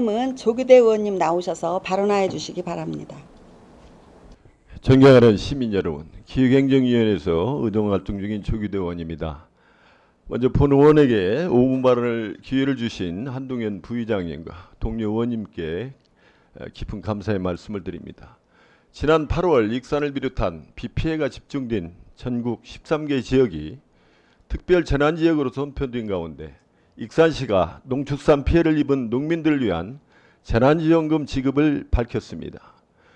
다음은 조규대 의원님 나오셔서 발언하여 주시기 바랍니다. 존경하는 시민 여러분, 기획행정위원회에서 의정활동 중인 조규대 의원입니다. 먼저 본 의원에게 5분 발언을 기회를 주신 한동현 부의장님과 동료 의원님께 깊은 감사의 말씀을 드립니다. 지난 8월 익산을 비롯한 비 피해가 집중된 전국 13개 지역이 특별 재난지역으로 선포된 가운데 익산시가 농축산 피해를 입은 농민들을 위한 재난지원금 지급을 밝혔습니다.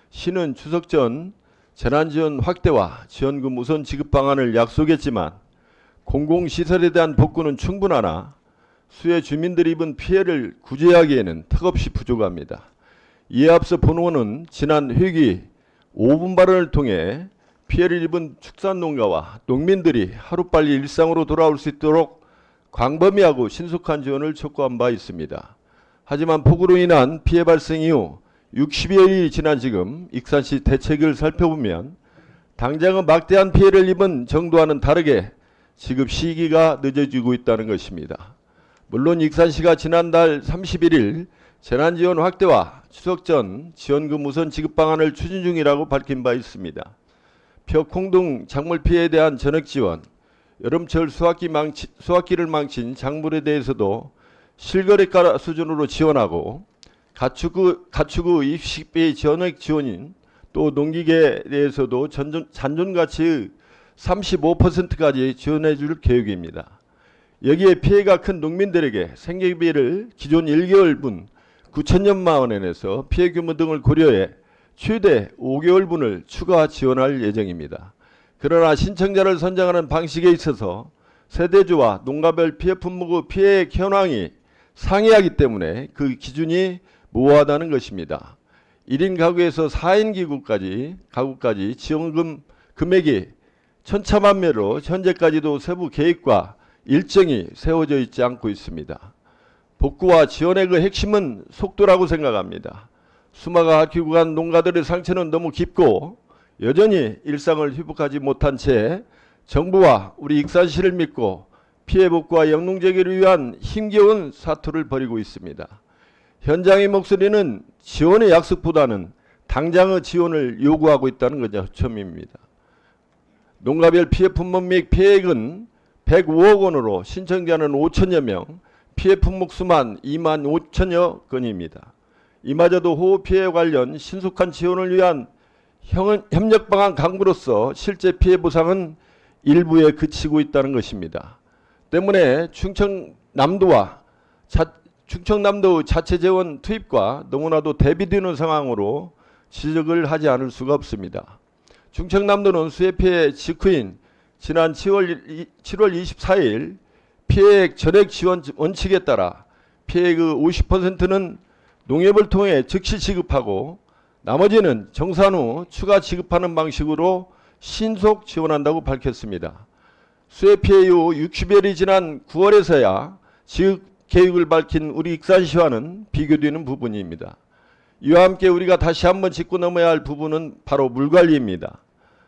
시는 추석 전 재난지원 확대와 지원금 우선 지급 방안을 약속했지만 공공시설에 대한 복구는 충분하나 수해 주민들이 입은 피해를 구제하기에는 턱없이 부족합니다. 이에 앞서 본 의원은 지난 회기 5분 발언을 통해 피해를 입은 축산농가와 농민들이 하루빨리 일상으로 돌아올 수 있도록 광범위하고 신속한 지원을 촉구한 바 있습니다. 하지만 폭우로 인한 피해 발생 이후 60여일이 지난 지금 익산시 대책을 살펴보면 당장은 막대한 피해를 입은 정도와는 다르게 지급 시기가 늦어지고 있다는 것입니다. 물론 익산시가 지난달 31일 재난지원 확대와 추석 전 지원금 우선 지급 방안을 추진 중이라고 밝힌 바 있습니다. 벽콩 등 작물 피해에 대한 전액 지원, 여름철 수확기를 망친 작물에 대해서도 실거래가 수준으로 지원하고 가축 후 입식비 전액 지원인 또 농기계에 대해서도 잔존가치의 35%까지 지원해 줄 계획입니다. 여기에 피해가 큰 농민들에게 생계비를 기존 1개월분 9천여만 원에 내서 피해 규모 등을 고려해 최대 5개월분을 추가 지원할 예정입니다. 그러나 신청자를 선정하는 방식에 있어서 세대주와 농가별 피해 품목의 피해 현황이 상이하기 때문에 그 기준이 모호하다는 것입니다. 1인 가구에서 4인 가구까지 지원금 금액이 천차만별로 현재까지도 세부 계획과 일정이 세워져 있지 않고 있습니다. 복구와 지원액의 핵심은 속도라고 생각합니다. 수마가 앓히고 간 농가들의 상처는 너무 깊고 여전히 일상을 회복하지 못한 채 정부와 우리 익산시를 믿고 피해 복구와 영농 재개를 위한 힘겨운 사투를 벌이고 있습니다. 현장의 목소리는 지원의 약속보다는 당장의 지원을 요구하고 있다는 것이 처음입니다. 농가별 피해 품목 및 피해액은 105억 원으로 신청자는 5천여 명, 피해 품목 수만 2만 5천여 건입니다. 이마저도 호우 피해 관련 신속한 지원을 위한 협력 방안 강구로서 실제 피해 보상은 일부에 그치고 있다는 것입니다. 때문에 충청남도의 자체 재원 투입과 너무나도 대비되는 상황으로 지적을 하지 않을 수가 없습니다. 충청남도는 수해 피해 직후인 지난 7월 24일 피해액 전액 지원 원칙에 따라 피해액의 50%는 농협을 통해 즉시 지급하고 나머지는 정산 후 추가 지급하는 방식으로 신속 지원한다고 밝혔습니다. 수해 피해 이후 60여일이 지난 9월에서야 지급 계획을 밝힌 우리 익산시와는 비교되는 부분입니다. 이와 함께 우리가 다시 한번 짚고 넘어야 할 부분은 바로 물관리입니다.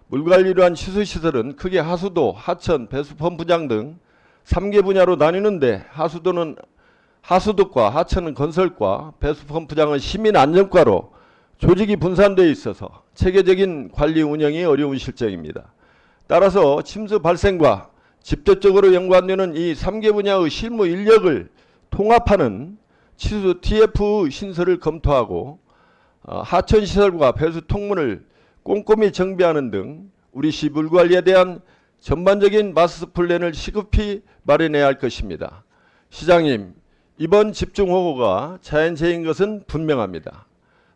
물관리로 한 취수시설은 크게 하수도, 하천, 배수펌프장 등 3개 분야로 나뉘는데 하수도과 하천은 건설과 배수펌프장은 시민안전과로 조직이 분산되어 있어서 체계적인 관리 운영이 어려운 실정입니다. 따라서 침수 발생과 직접적으로 연관되는 이 3개 분야의 실무 인력을 통합하는 취수 TF 신설을 검토하고 하천시설과 배수 통문을 꼼꼼히 정비하는 등 우리 시 물관리에 대한 전반적인 마스터 플랜을 시급히 마련해야 할 것입니다. 시장님, 이번 집중호우가 자연재해인 것은 분명합니다.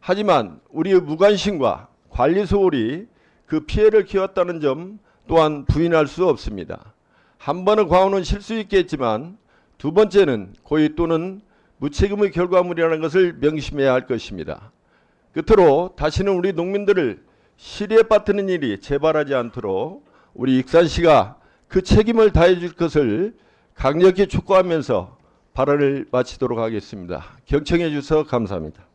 하지만 우리의 무관심과 관리 소홀이 그 피해를 키웠다는 점 또한 부인할 수 없습니다. 한 번의 과오는 실수 있겠지만 두 번째는 고의 또는 무책임의 결과물이라는 것을 명심해야 할 것입니다. 끝으로 다시는 우리 농민들을 시리에 빠뜨리는 일이 재발하지 않도록 우리 익산시가 그 책임을 다해 줄 것을 강력히 촉구하면서 발언을 마치도록 하겠습니다. 경청해 주셔서 감사합니다.